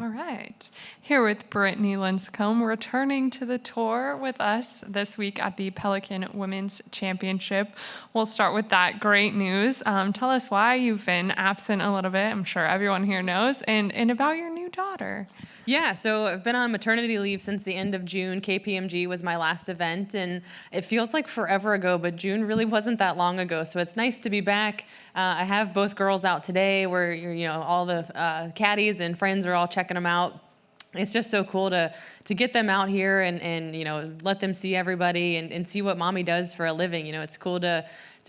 All right. Here with Brittany Lincicome, returning to the tour with us this week at the Pelican Women's Championship. We'll start with that great news. Tell us why you've been absent a little bit. I'm sure everyone here knows. And about your new daughter. Yeah, so I've been on maternity leave since the end of June. KPMG was my last event, and it feels like forever ago, but June really wasn't that long ago. So it's nice to be back. I have both girls out today where, all the caddies and friends are all checking them out. It's just so cool to get them out here and let them see everybody and see what mommy does for a living. It's cool to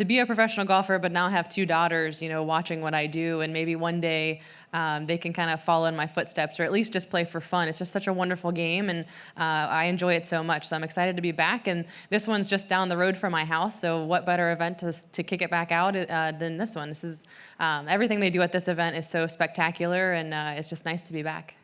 be a professional golfer, but now have two daughters, watching what I do, and maybe one day they can kind of follow in my footsteps, or at least just play for fun. It's just such a wonderful game, and I enjoy it so much. So I'm excited to be back, and this one's just down the road from my house. So what better event to kick it back out than this one? This is everything they do at this event is so spectacular, and it's just nice to be back.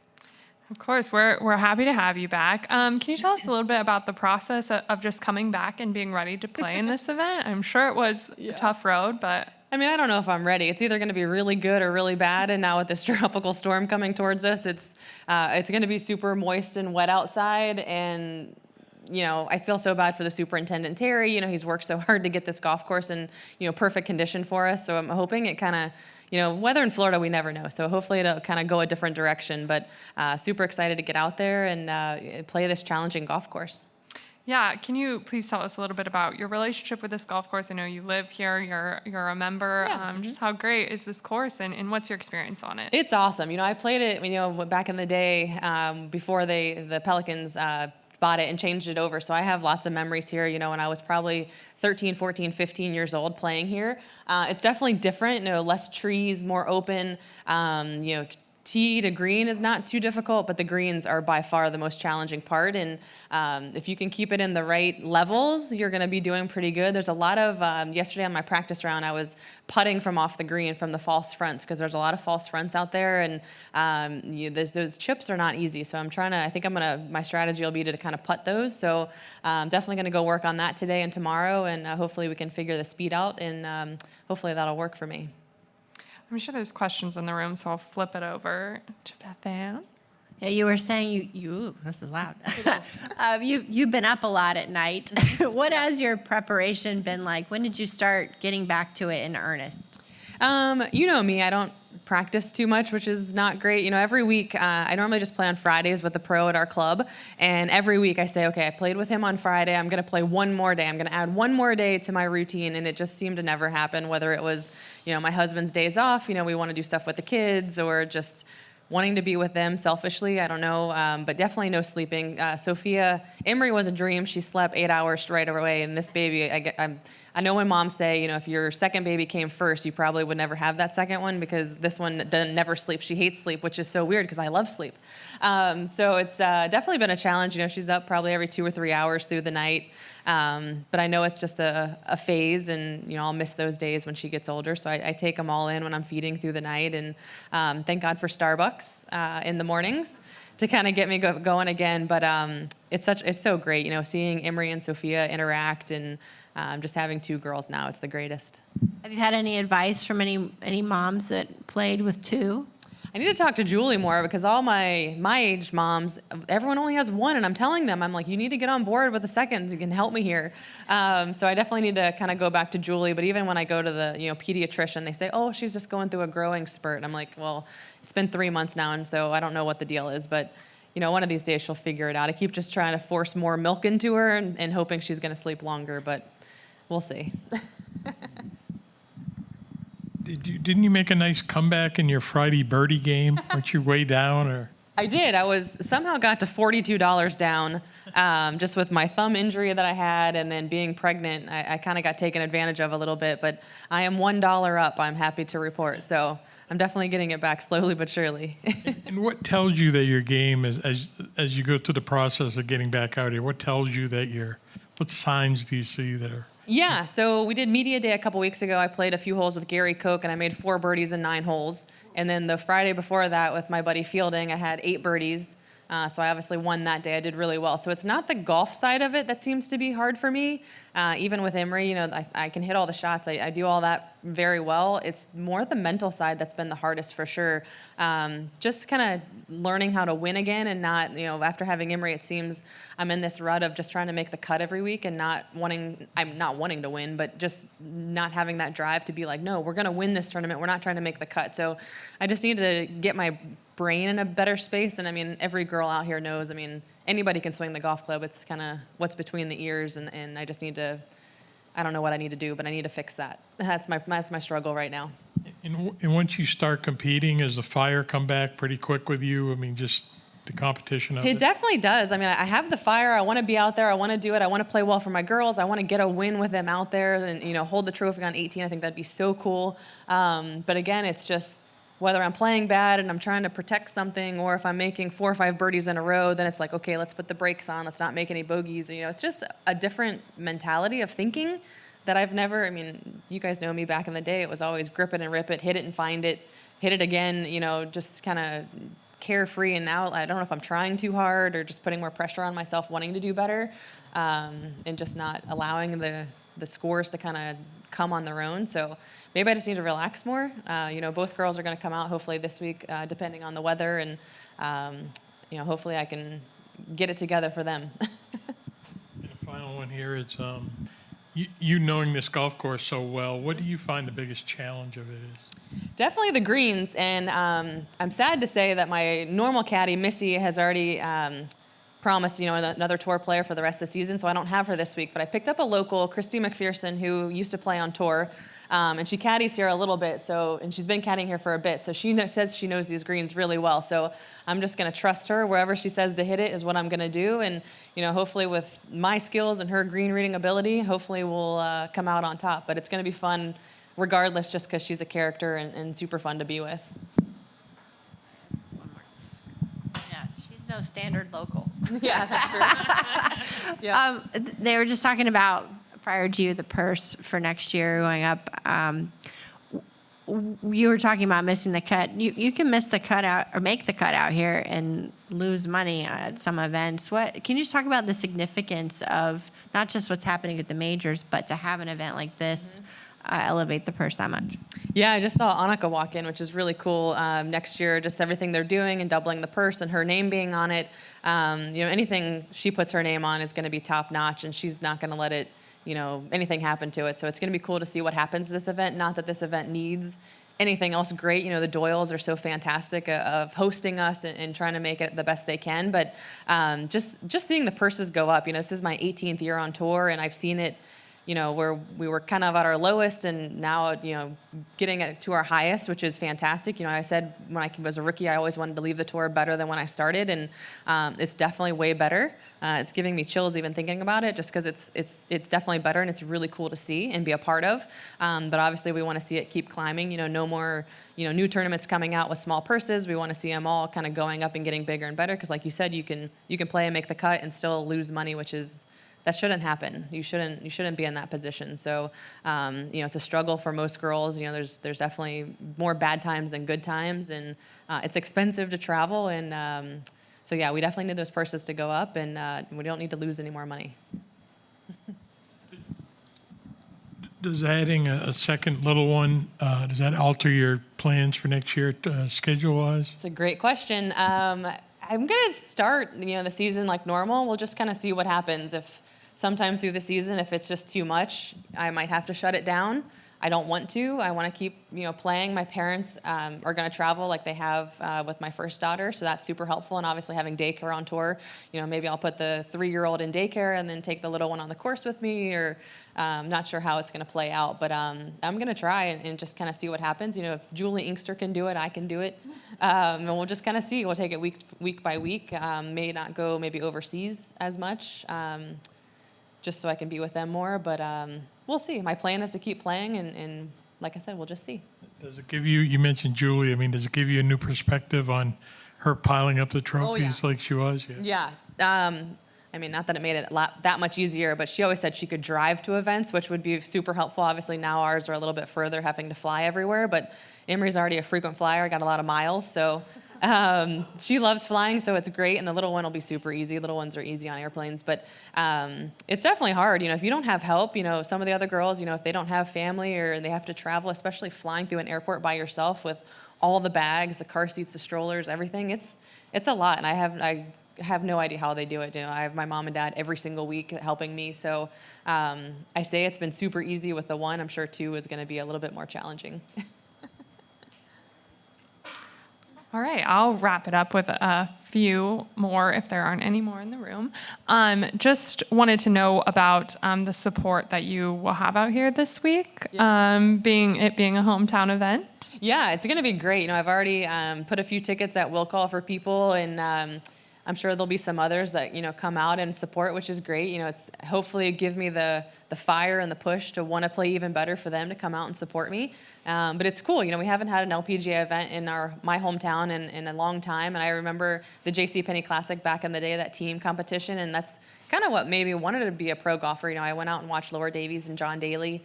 Of course, we're happy to have you back. Can you tell us a little bit about the process of just coming back and being ready to play in this event? I'm sure it was a tough road, but... I mean, I don't know if I'm ready. It's either going to be really good or really bad, and now with this tropical storm coming towards us, it's going to be super moist and wet outside, and I feel so bad for the superintendent, Terry. He's worked so hard to get this golf course in, perfect condition for us, so I'm hoping it kind of... weather in Florida, we never know. So hopefully it'll kind of go a different direction. But super excited to get out there and play this challenging golf course. Yeah, can you please tell us a little bit about your relationship with this golf course? I know you live here, you're a member. Yeah. Just how great is this course, and what's your experience on it? It's awesome. I played it, back in the day before the Pelicans bought it and changed it over. So I have lots of memories here, when I was probably 13, 14, 15 years old playing here. It's definitely different, less trees, more open, tee to green is not too difficult, but the greens are by far the most challenging part. And if you can keep it in the right levels, you're going to be doing pretty good. There's a lot of, yesterday on my practice round, I was putting from off the green from the false fronts, because there's a lot of false fronts out there, and those chips are not easy. So my strategy will be to kind of putt those. So definitely going to go work on that today and tomorrow, and hopefully we can figure the speed out, and hopefully that'll work for me. I'm sure there's questions in the room, so I'll flip it over to Beth Ann. Yeah, you were saying this is loud. You've been up a lot at night. What has your preparation been like? When did you start getting back to it in earnest? You know me, I don't practice too much, which is not great. Every week, I normally just play on Fridays with the pro at our club, and every week I say, okay, I played with him on Friday, I'm going to play one more day. I'm going to add one more day to my routine, and it just seemed to never happen, whether it was, my husband's days off, we want to do stuff with the kids, or just wanting to be with them selfishly, I don't know, but definitely no sleeping. Sophia Emery was a dream. She slept 8 hours right away, and this baby, I know when moms say, if your second baby came first, you probably would never have that second one, because this one never sleeps. She hates sleep, which is so weird because I love sleep. So it's definitely been a challenge. She's up probably every 2 or 3 hours through the night. But I know it's just a phase, and I'll miss those days when she gets older. So I take them all in when I'm feeding through the night, and thank God for Starbucks in the mornings to kind of get me going again. But it's so great, seeing Emery and Sophia interact, and just having two girls now. It's the greatest. Have you had any advice from any moms that played with two? I need to talk to Julie more, because all my age moms, everyone only has one, and I'm telling them, I'm like, you need to get on board with the second. You can help me here. So I definitely need to kind of go back to Julie. But even when I go to the pediatrician, they say, oh, she's just going through a growing spurt. And I'm like, well, it's been 3 months now, and so I don't know what the deal is, but one of these days she'll figure it out. I keep just trying to force more milk into her and hoping she's going to sleep longer, but we'll see. Didn't you make a nice comeback in your Friday birdie game? Weren't you way down, or? I did. I somehow got to $42 down, just with my thumb injury that I had, and then being pregnant. I kind of got taken advantage of a little bit, but I am $1 up, I'm happy to report. So I'm definitely getting it back slowly but surely. And what tells you that your game is, as you go through the process of getting back out here, what tells you that what signs do you see there? Yeah, so we did media day a couple weeks ago. I played a few holes with Gary Koch, and I made 4 birdies in 9 holes. And then the Friday before that with my buddy Fielding, I had 8 birdies. So I obviously won that day. I did really well. So it's not the golf side of it that seems to be hard for me. Even with Emery, I can hit all the shots. I do all that very well. It's more the mental side that's been the hardest for sure. Just kind of learning how to win again, and not, after having Emory, it seems I'm in this rut of just trying to make the cut every week and I'm not wanting to win, but just not having that drive to be like, no, we're going to win this tournament. We're not trying to make the cut. So I just need to get my brain in a better space. And I mean, every girl out here knows, anybody can swing the golf club. It's kind of what's between the ears. And I just need to, I don't know what I need to do, but I need to fix that. That's my struggle right now. And once you start competing, does the fire come back pretty quick with you? Just the competition of it? It definitely does. I have the fire. I want to be out there. I want to do it. I want to play well for my girls. I want to get a win with them out there and, hold the trophy on 18. I think that'd be so cool. But again, it's just whether I'm playing bad and I'm trying to protect something, or if I'm making 4 or 5 birdies in a row, then it's like, okay, let's put the brakes on. Let's not make any bogeys. It's just a different mentality of thinking that I've never, you guys know me back in the day. It was always grip it and rip it, hit it and find it, hit it again, just kind of carefree. And now I don't know if I'm trying too hard or just putting more pressure on myself, wanting to do better, and just not allowing the scores to kind of come on their own. So maybe I just need to relax more. Both girls are going to come out hopefully this week, depending on the weather, and hopefully I can get it together for them. And the final one here is, you knowing this golf course so well, what do you find the biggest challenge of it is? Definitely the greens, and I'm sad to say that my normal caddy, Missy, has already promised, another tour player for the rest of the season, so I don't have her this week. But I picked up a local, Christy McPherson, who used to play on tour, and she caddies here a little bit. And she's been caddying here for a bit, so she says she knows these greens really well. So I'm just going to trust her. Wherever she says to hit it is what I'm going to do. And hopefully with my skills and her green reading ability, hopefully we'll come out on top. But it's going to be fun, regardless, just because she's a character and super fun to be with. Yeah, she's no standard local. Yeah, that's true. Yeah. They were just talking about, prior to you, the purse for next year going up. You were talking about missing the cut. You can miss the cut out or make the cut out here and lose money at some events. Can you just talk about the significance of not just what's happening at the majors, but to have an event like this elevate the purse that much? Yeah, I just saw Annika walk in, which is really cool. Next year, just everything they're doing and doubling the purse and her name being on it. Anything she puts her name on is going to be top notch, and she's not going to let it, anything happen to it. So it's going to be cool to see what happens to this event. Not that this event needs anything else great. The Doyles are so fantastic of hosting us and trying to make it the best they can. But just seeing the purses go up. This is my 18th year on tour, and I've seen it, where we were kind of at our lowest, and now, getting it to our highest, which is fantastic. I said when I was a rookie, I always wanted to leave the tour better than when I started, and it's definitely way better. It's giving me chills even thinking about it, just because it's definitely better, and it's really cool to see and be a part of. But obviously, we want to see it keep climbing. No more new tournaments coming out with small purses. We want to see them all kind of going up and getting bigger and better, because like you said, you can play and make the cut and still lose money, which is. That shouldn't happen. You shouldn't be in that position. So, it's a struggle for most girls. There's definitely more bad times than good times, and it's expensive to travel. And so, yeah, we definitely need those purses to go up, and we don't need to lose any more money. Does adding a second little one, does that alter your plans for next year, schedule-wise? It's a great question. I'm going to start, the season like normal. We'll just kind of see what happens. If sometime through the season, if it's just too much, I might have to shut it down. I don't want to. I want to keep, playing. My parents are going to travel like they have with my first daughter, so that's super helpful. And obviously having daycare on tour, maybe I'll put the 3-year-old in daycare and then take the little one on the course with me, or I'm not sure how it's going to play out. But I'm going to try and just kind of see what happens. If Julie Inkster can do it, I can do it. And we'll just kind of see. We'll take it week by week. May not go maybe overseas as much, just so I can be with them more. But we'll see. My plan is to keep playing, and like I said, we'll just see. Does it give you, you mentioned Julie, does it give you a new perspective on her piling up the trophies like she was? Yeah. Not that it made it that much easier, but she always said she could drive to events, which would be super helpful. Obviously, now ours are a little bit further, having to fly everywhere, but Emery's already a frequent flyer, got a lot of miles, so She loves flying, so it's great, and the little one will be super easy. Little ones are easy on airplanes, but it's definitely hard. If you don't have help, some of the other girls, if they don't have family or they have to travel, especially flying through an airport by yourself with all the bags, the car seats, the strollers, everything, it's a lot, and I have no idea how they do it. I have my mom and dad every single week helping me, so I say it's been super easy with the one. I'm sure two is going to be a little bit more challenging. All right, I'll wrap it up with a few more if there aren't any more in the room. Just wanted to know about the support that you will have out here this week, being a hometown event. Yeah, it's going to be great. I've already put a few tickets at Will Call for people, and I'm sure there'll be some others that come out and support, which is great. It's hopefully give me the fire and the push to want to play even better for them to come out and support me. But it's cool. We haven't had an LPGA event in my hometown in a long time, and I remember the JCPenney Classic back in the day, that team competition, and that's kind of what made me wanted to be a pro golfer. I went out and watched Laura Davies and John Daly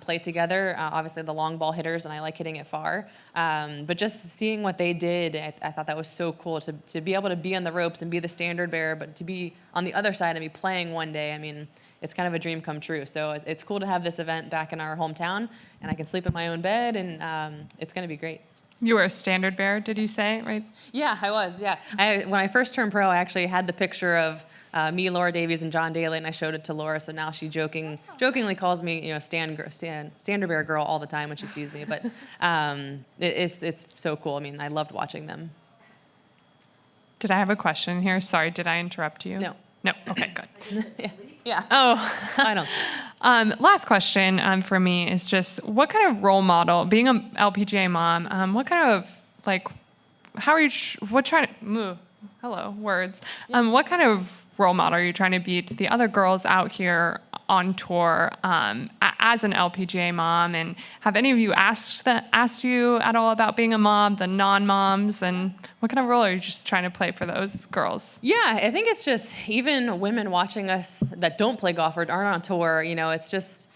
play together. Obviously, the long ball hitters, and I like hitting it far. But just seeing what they did, I thought that was so cool to be able to be on the ropes and be the standard bearer, but to be on the other side and be playing one day. I mean, it's kind of a dream come true. So it's cool to have this event back in our hometown, and I can sleep in my own bed, and it's going to be great. You were a standard bearer, did you say, right? Yeah, I was, yeah. When I first turned pro, I actually had the picture of me, Laura Davies, and John Daly, and I showed it to Laura, so now she jokingly calls me, standard bearer girl all the time when she sees me, but it's so cool. I mean, I loved watching them. Did I have a question here? Sorry, did I interrupt you? No. No, okay, good. Yeah. Oh. I don't. Last question for me is just what kind of role model, being an LPGA mom, what kind of, how are you, what kind of role model are you trying to be to the other girls out here on tour as an LPGA mom? And have any of you asked you at all about being a mom, the non-moms, and what kind of role are you just trying to play for those girls? Yeah, I think it's just even women watching us that don't play golf or aren't on tour, it's just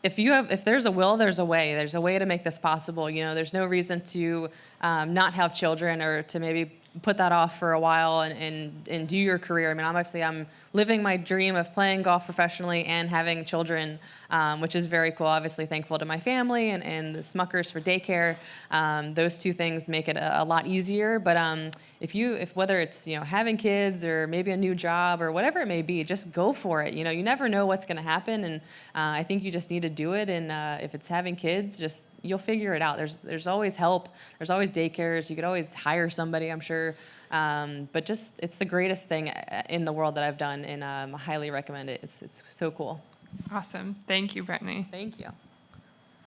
if there's a will, there's a way. There's a way to make this possible. There's no reason to not have children or to maybe put that off for a while and do your career. I mean, obviously, I'm living my dream of playing golf professionally and having children, which is very cool. Obviously, thankful to my family and the Smuckers for daycare. Those two things make it a lot easier. But if whether it's having kids or maybe a new job or whatever it may be, just go for it. You never know what's going to happen, and I think you just need to do it. And if it's having kids, you'll figure it out. There's always help. There's always daycares. You could always hire somebody, I'm sure. But it's the greatest thing in the world that I've done, and I highly recommend it. It's so cool. Awesome. Thank you, Brittany. Thank you.